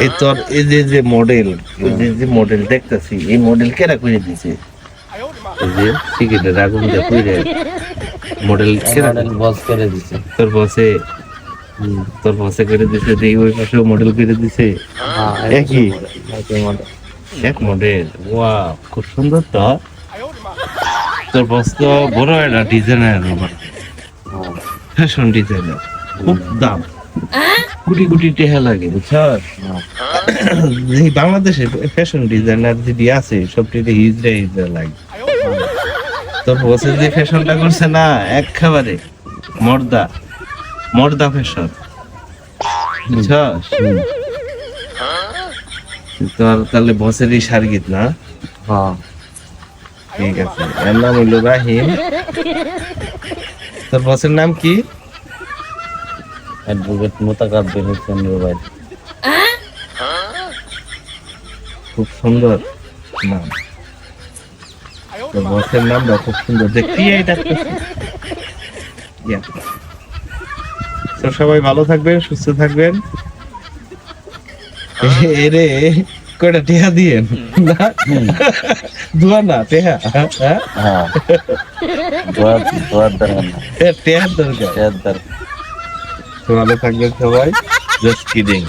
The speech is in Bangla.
এই তোর এই যে মডেল যে মডেল দেখতেছি এই মডেল কেরা করে দিছে এই যে সিগারেটের আগুন দিয়ে পুড়ে মডেল কেরা বস করে দিছে তোর বসে করে দিছে যে ওই পাশে মডেল করে দিছে একই এক মডেল ওয়াও খুব সুন্দর তো তোর বস তো বড় একটা ডিজাইনার ফ্যাশন ডিজাইনার খুব দাম কোটি কোটি টাকা লাগে বুঝছস এই বাংলাদেশে ফ্যাশন ডিজাইনার যদি আছে সবটিতে হিজড়া লাগে তোর বসে যে ফ্যাশনটা করছে না একেবারে মর্দা ফ্যাশন বুঝছস তোর তাহলে বসেরই সার্গিত না হ্যাঁ ঠিক আছে এর নাম হইল রাহিম তোর বসের নাম কি অ্যাডভোকেট মোতাকাব্বির হোসেন রুবাই খুব সুন্দর নাম তোর বসের নামটা খুব সুন্দর দেখতে তো সবাই ভালো থাকবেন সুস্থ থাকবেন এরে কয়টা টেহা দিয়েন দুয়া না টেহা হ্যাঁ দোয়ার দরকার না টেহার দরকার দরকার ভালো থাকবেন সবাই জাস্ট কিডিং